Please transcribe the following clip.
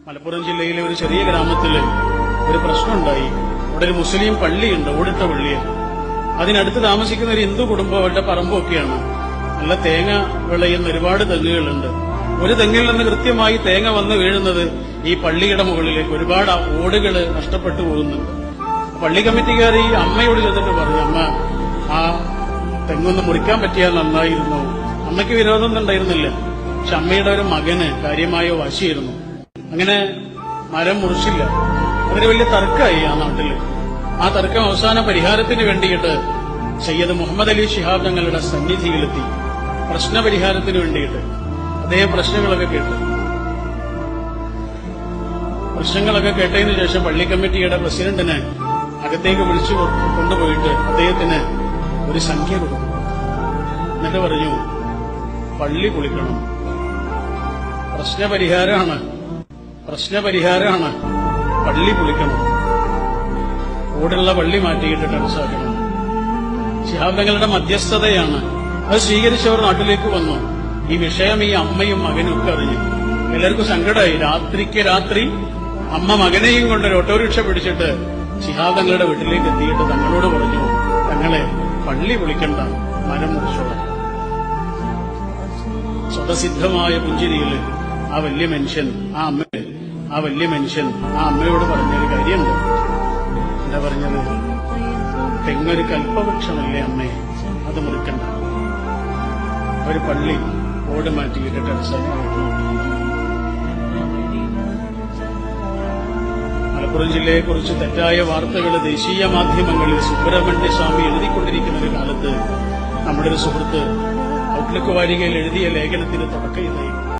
മലപ്പുറം ജില്ലയിലെ ഒരു ചെറിയ ഗ്രാമത്തിൽ ഒരു പ്രശ്നമുണ്ടായി. അവിടെ ഒരു മുസ്ലിം പള്ളിയുണ്ട്, ഓടിട്ട പള്ളിയാണ്. അതിനടുത്ത് താമസിക്കുന്ന ഒരു ഹിന്ദു കുടുംബം, അവരുടെ പറമ്പൊക്കെയാണ്. നല്ല തേങ്ങ വിളയുന്ന ഒരുപാട് തെങ്ങുകളുണ്ട്. ഒരു തെങ്ങിൽ നിന്ന് കൃത്യമായി തേങ്ങ വന്ന് വീഴുന്നത് ഈ പള്ളിയുടെ മുകളിലേക്ക്. ഒരുപാട് ഓടുകൾ നഷ്ടപ്പെട്ടു പോകുന്നുണ്ട്. പള്ളി കമ്മിറ്റിക്കാർ ഈ അമ്മയോട് ചെന്നിട്ട് പറഞ്ഞു, അമ്മ, ആ തെങ്ങൊന്ന് മുറിക്കാൻ പറ്റിയാൽ നന്നായിരുന്നു. അമ്മയ്ക്ക് വിരോധമൊന്നും ഉണ്ടായിരുന്നില്ല. പക്ഷെ അമ്മയുടെ ഒരു മകന് കാര്യമായ വാശിയായിരുന്നു. അങ്ങനെ മരം മുറിച്ചില്ല. അതിന് വലിയ തർക്കമായി ആ നാട്ടില്. ആ തർക്കം അവസാന പരിഹാരത്തിന് വേണ്ടിയിട്ട് സയ്യിദ് മുഹമ്മദ് അലി ശിഹാബ് തങ്ങളുടെ സന്നിധിയിലെത്തി. പ്രശ്നപരിഹാരത്തിന് വേണ്ടിയിട്ട് അദ്ദേഹം പ്രശ്നങ്ങളൊക്കെ കേട്ടതിനു ശേഷം പള്ളി കമ്മിറ്റിയുടെ പ്രസിഡന്റിനെ അകത്തേക്ക് വിളിച്ചു കൊണ്ടുപോയിട്ട് അദ്ദേഹത്തിന് ഒരു സംഖ്യ കൊടുത്തു. എന്നിട്ട് പറഞ്ഞു, പള്ളി പൊളിക്കണം, പ്രശ്നപരിഹാരമാണ്, പള്ളി പൊളിക്കണം, ഓടുള്ള പള്ളി മാറ്റിയിട്ട് ടെറസാക്കണം. ശിഹാബ് തങ്ങളുടെ മധ്യസ്ഥതയാണ്. അത് സ്വീകരിച്ചവർ നാട്ടിലേക്ക് വന്നു. ഈ വിഷയം ഈ അമ്മയും മകനും ഒക്കെ അറിഞ്ഞു. എല്ലാവർക്കും സങ്കടമായി. രാത്രിക്ക് രാത്രി അമ്മ മകനെയും കൊണ്ട് ഒരു ഓട്ടോറിക്ഷ പിടിച്ചിട്ട് ശിഹാബ് തങ്ങളുടെ വീട്ടിലേക്ക് എത്തിയിട്ട് തങ്ങളോട് പറഞ്ഞു, തങ്ങളെ പള്ളി പൊളിക്കണ്ട, മരം മുറിച്ചോളാം. സ്വതസിദ്ധമായ പുഞ്ചിരിയിൽ ആ വലിയ മനുഷ്യൻ ആ അമ്മയോട് പറഞ്ഞൊരു കാര്യമുണ്ട്. എന്താ പറഞ്ഞത്? തെങ്ങൊരു കൽപ്പവൃക്ഷമല്ലേ അമ്മേ, അത് മുറിക്കണ്ട, ഒരു പള്ളി ഓട് മാറ്റിയിട്ട് ടെറസാക്കി. മലപ്പുറം ജില്ലയെക്കുറിച്ച് തെറ്റായ വാർത്തകൾ ദേശീയ മാധ്യമങ്ങളിൽ സുബ്രഹ്മണ്യ സ്വാമി എഴുതിക്കൊണ്ടിരിക്കുന്ന ഒരു കാലത്ത് നമ്മുടെ ഒരു സുഹൃത്ത് ഔട്ട്ലുക്ക് വാരികയിൽ എഴുതിയ ലേഖനത്തിന് തുടക്കം ഇതായി.